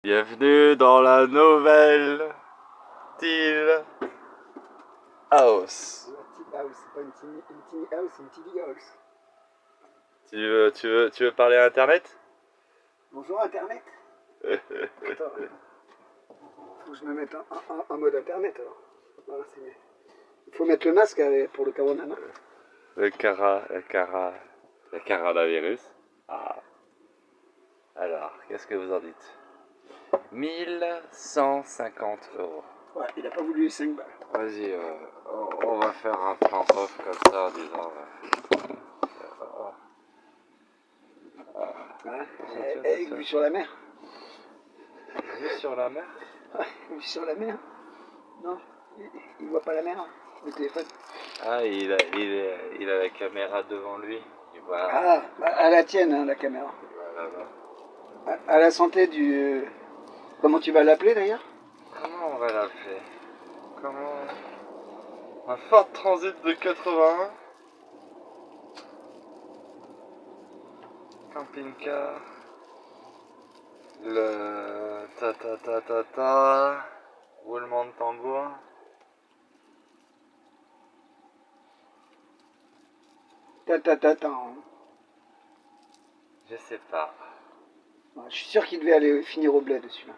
Bienvenue dans la nouvelle Till House. La Till House, c'est pas une tiny house, c'est une Tilly House. Tu veux parler à Internet? Bonjour Internet. Attends, faut que je me mette en mode Internet alors. Voilà, c'est mieux. Il faut mettre le masque pour le corona. Le coronavirus. Ah. Alors, qu'est-ce que vous en dites? 1150 €. Ouais, il a pas voulu les 5 balles. Vas-y, on va faire un plan off comme ça en disant. Vue sur la mer. Vue sur la mer? Ouais, vue sur la mer. Non, il voit pas la mer, le téléphone. Ah, il a la caméra devant lui. Il voit. Ah, à la tienne, hein, la caméra. Là-bas. À la santé du... Comment tu vas l'appeler d'ailleurs? Comment on va l'appeler? Un Ford Transit de 81. Camping-car. Le roulement de tambour. Je sais pas. Ouais, je suis sûr qu'il devait aller finir au bled dessus là.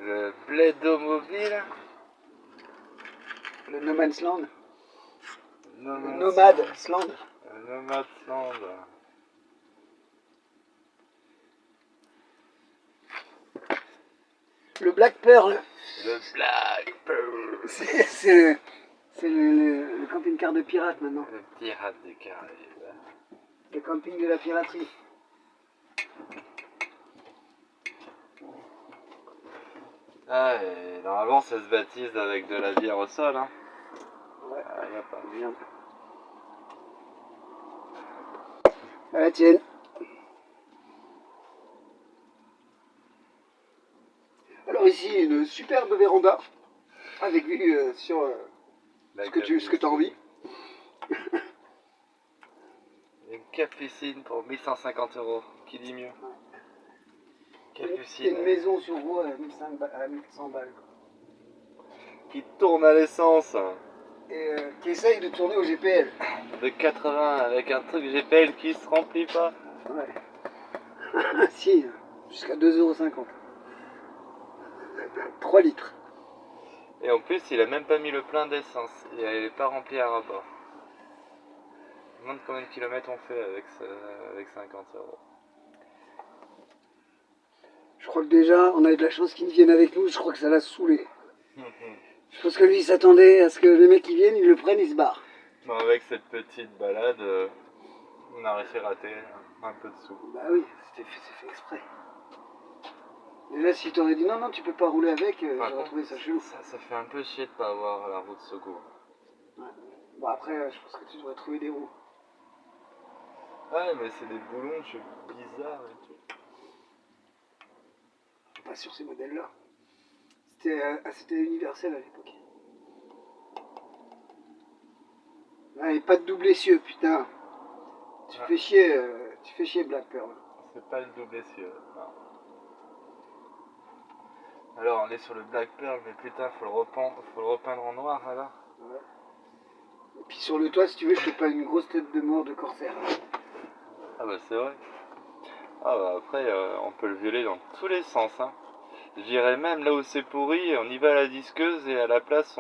Le Blédomobile. Le No Man's Land. Nomad Land. Nomad Land. Le Black Pearl. Le Black Pearl. C'est le camping-car de pirate maintenant. Le pirate des Caraïbes. Le camping de la piraterie. Ah, et normalement ça se baptise avec de la bière au sol, hein. Ouais. Ah, y a pas. Bien. À la tienne. Alors ici, une superbe véranda avec vue sur ce que tu as envie. Une capucine pour 1150 €. Qui dit mieux? Capucine. Une maison sur roue à 1100 balles. Quoi. Qui tourne à l'essence. Et qui essaye de tourner au GPL. De 80 avec un truc GPL qui se remplit pas. Ouais. Si, jusqu'à 2,50 €. 3 litres. Et en plus, il a même pas mis le plein d'essence. Il n'est pas rempli à rapport. Je me demande combien de kilomètres on fait avec 50 €. Je crois que déjà, on a eu de la chance qu'ils viennent avec nous. Je crois que ça l'a saoulé. Je pense que lui, il s'attendait à ce que les mecs qui viennent, ils le prennent, ils se barrent. Bon, avec cette petite balade, on a réussi à rater un peu de sous. Bah oui, c'est fait exprès. Déjà, si t'aurais dit non, tu peux pas rouler avec, j'aurais trouvé ça chelou. Ça fait un peu chier de pas avoir la roue de secours. Ouais. Bon, après, je pense que tu devrais trouver des roues. Ouais, mais c'est des boulons bizarres et tout. Pas sur ces modèles-là. C'était universel à l'époque. Ouais, et pas de double essieu, putain. Tu fais chier Black Pearl. C'est pas le double essieu, non. Alors on est sur le Black Pearl, mais putain, faut le repeindre en noir alors. Ouais. Et puis sur le toit, si tu veux, je te peins une grosse tête de mort de corsaire. Ah bah c'est vrai. Ah bah après, on peut le violer dans tous les sens, hein. Je dirais même là où c'est pourri, on y va à la disqueuse et à la place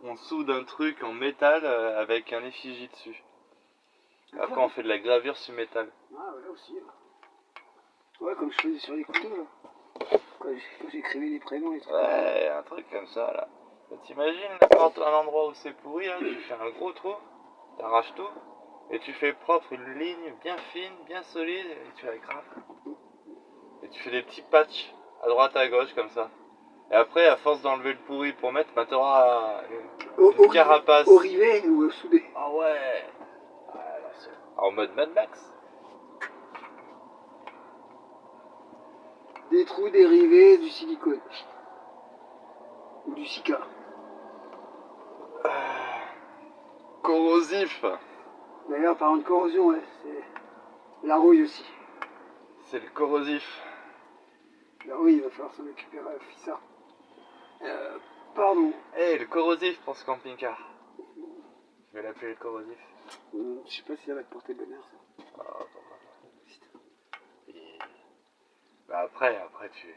on soude un truc en métal avec un effigie dessus. Après on fait de la gravure sur métal. Ah ouais, aussi. Ouais, comme je faisais sur les couteaux là. Quand j'écrivais les prénoms et tout. Ouais, un truc comme ça là. T'imagines n'importe un endroit où c'est pourri, hein, tu fais un gros trou, t'arraches tout, et tu fais propre une ligne bien fine, bien solide, et tu la graves. Et tu fais des petits patchs à droite à gauche comme ça. Et après, à force d'enlever le pourri pour mettre, bah t'auras une carapace. Au rivet ou au soudé. Ah ouais. En mode Mad Max. Des trous, des rivets, du silicone. Ou du sika. Corrosif. D'ailleurs, parlant de corrosion, ouais, c'est la rouille aussi. C'est le corrosif. Alors oui, il va falloir s'en occuper, Fissa. Pardon. Le corrosif pour ce camping-car. Je vais l'appeler le corrosif. Je sais pas si ça va te porter bonheur, ça. Ah, Et... Bah après tu...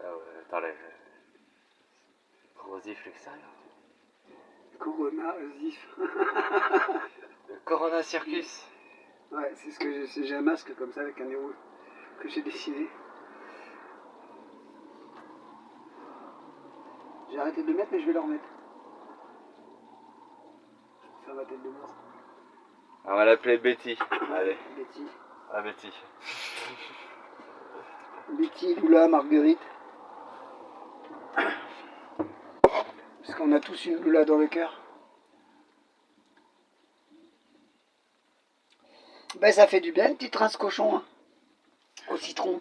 Ah ouais, t'enlèves le corrosif l'extérieur. Corona, Zif. Le Corona Circus. Ouais, c'est ce que j'ai un masque comme ça avec un nez rouge que j'ai dessiné. J'ai arrêté de le mettre mais je vais le remettre. Je vais faire ma tête de mort. On va l'appeler Betty. Allez. Betty. Ah Betty. Betty, Lula, Marguerite. Parce qu'on a tous une Lula dans le cœur. Ben ça fait du bien, une petite rince cochon, hein. Au citron.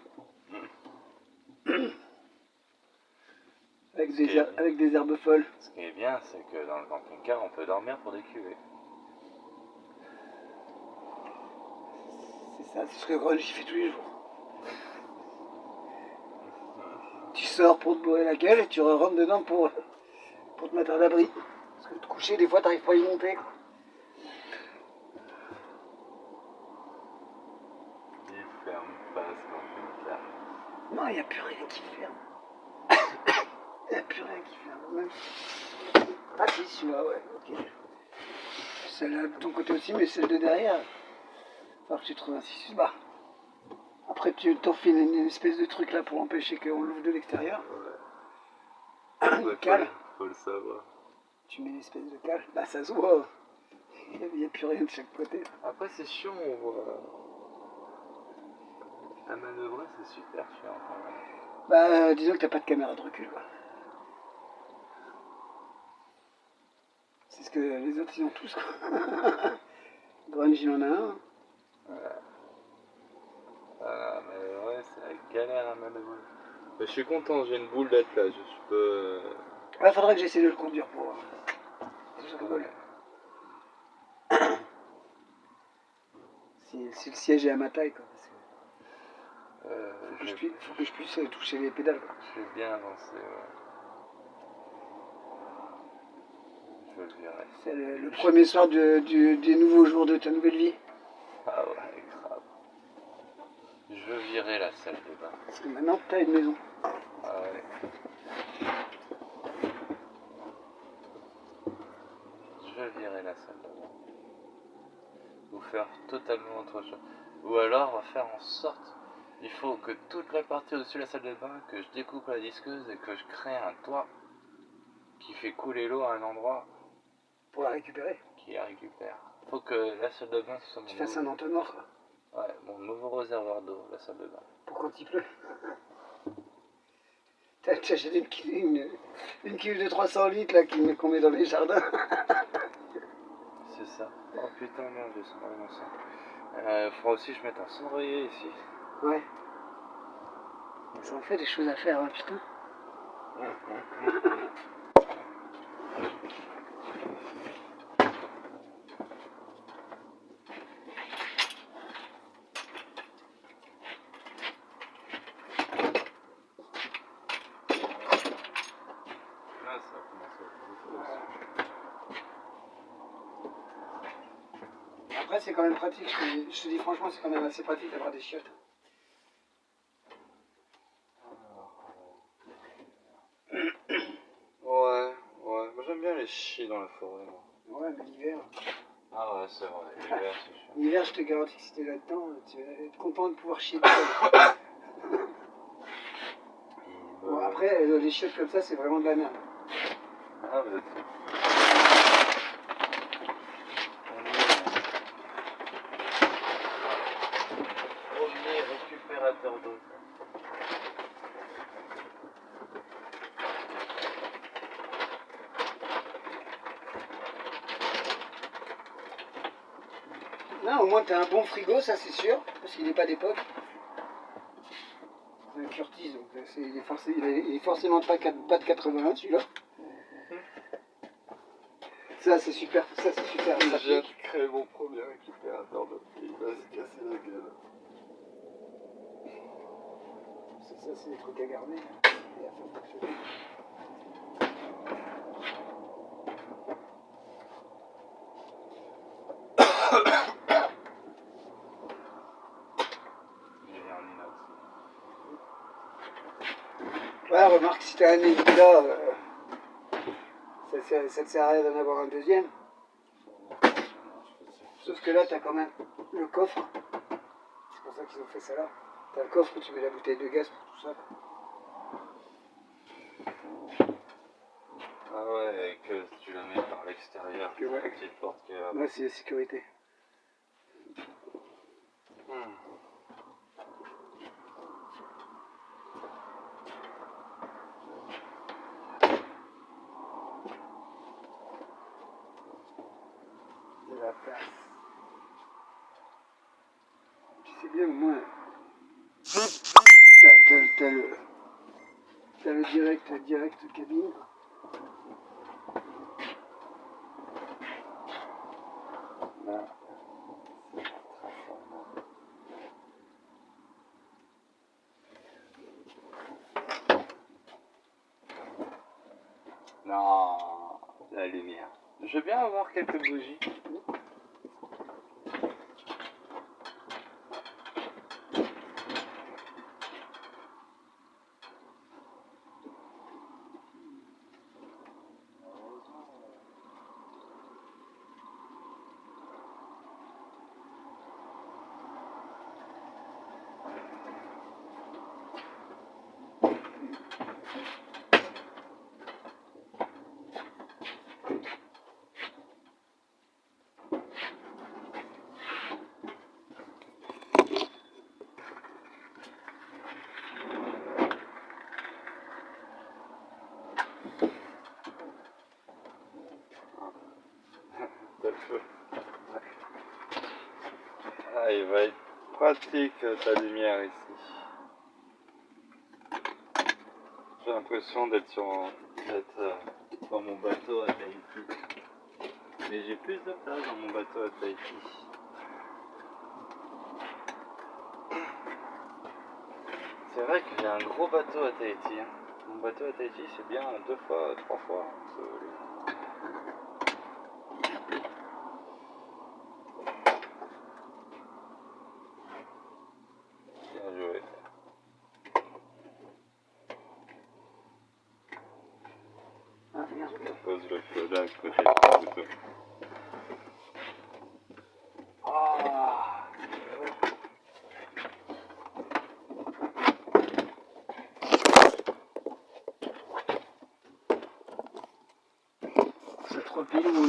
Avec des herbes folles. Ce qui est bien, c'est que dans le camping-car, on peut dormir pour des cuvées. C'est ça, c'est ce que Grunge il fait tous les jours. Tu sors pour te bourrer la gueule et tu rentres dedans pour te mettre à l'abri. Parce que te coucher, des fois, t'arrives pas à y monter, quoi. Il ferme pas ce camping-car. Non, il n'y a plus rien qui ferme. Il n'y a plus rien qui ferme. Même... Ah si, celui-là, ouais, ok. Celle-là de ton côté aussi, mais celle de derrière. Alors que tu trouves un 6 bas. Après, tu t'enfiles une espèce de truc là pour empêcher qu'on l'ouvre de l'extérieur. Ouais. Cale. Faut le savoir. Tu mets une espèce de cale. Bah, ça se voit. Il n'y a plus rien de chaque côté. Après, c'est chiant, on voit. À manœuvrer, c'est super chiant. Bah, disons que t'as pas de caméra de recul, quoi. C'est ce que les autres, ils ont tous, quoi. Grunge, il en a un. Ah, mais ouais, c'est la galère à manœuvrer. Mais je suis content, j'ai une boule d'être là, je peux... Ouais, faudrait que j'essaie de le conduire pour voir. Je rigole. Si le siège est à ma taille, quoi. Parce que faut que je puisse toucher les pédales, quoi. Je vais bien avancer, ouais. Je le verrai. C'est le premier soir des nouveaux jours de ta nouvelle vie. Ah ouais, grave. Je veux virer la salle de bain. Parce que maintenant, t'as une maison. Ah ouais. Je veux virer la salle de bain. Ou faire totalement autre chose. Ou alors, on va faire en sorte... Il faut que toute la partie au-dessus de la salle de bain, que je découpe la disqueuse et que je crée un toit qui fait couler l'eau à un endroit Pour la récupérer. qui la récupère. Faut que la salle de bain soit Tu fasses un entonnoir, quoi. Ouais, mon nouveau réservoir d'eau, la salle de bain. Pour quand il pleut. T'as acheté une cuve de 300 litres là qu'on met dans les jardins. C'est ça. Oh putain, merde, j'ai cendrier dans ça. Faudra aussi que je mette un cendrier ici. Ouais. Ça en fait des choses à faire, hein, putain. Là, ça commence à être Après, c'est quand même pratique. Je te dis franchement, c'est quand même assez pratique d'avoir des chiottes. Ouais. Moi j'aime bien les chier dans la forêt. Moi. Ouais, mais l'hiver. Ah ouais, c'est vrai. L'hiver, c'est chiant. L'hiver, je te garantis que si t'es là-dedans, tu vas être content de pouvoir chier dedans. Bon, après, les chiottes comme ça, c'est vraiment de la merde. Ah, vous êtes... Premier récupérateur d'eau. Là, au moins, t'as un bon frigo, ça c'est sûr, parce qu'il n'est pas d'époque. C'est un Curtis, donc il est forcément pas de 81 celui-là. Ça c'est super, ça c'est super. Je viens de créer mon premier récupérateur d'eau. Il va se casser la gueule. Ça, c'est des trucs à garder et à faire fonctionner. Ouais, remarque, si t'as un ennemi là, ça te sert à rien d'en avoir un deuxième. Sauf que là, t'as quand même le coffre. C'est pour ça qu'ils ont fait ça là. T'as le coffre où tu mets la bouteille de gaz pour tout ça. Ah ouais, et que tu la mets par l'extérieur. Que ouais. La petite porte qui est là. Ouais, c'est la sécurité. De la place. Tu sais bien, au moins, t'as le direct cabine. Là. Non, la lumière. Je veux bien avoir quelques bougies. T'as le feu. Ah, il va être pratique ta lumière ici. J'ai l'impression d'être dans mon bateau à Tahiti. Mais j'ai plus de place dans mon bateau à Tahiti. C'est vrai que j'ai un gros bateau à Tahiti. Hein. Mon bateau à Tahiti, c'est bien 2 fois, 3 fois. Bien joué. Ah, merde. On pose le feu là à côté de ton bateau. Ah. Ça te repile ou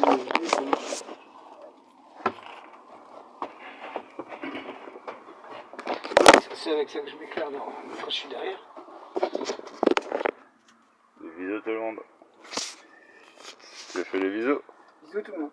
c'est avec ça que je m'éclaire quand je suis derrière. Des bisous tout le monde. Je fais les bisous. Bisous tout le monde.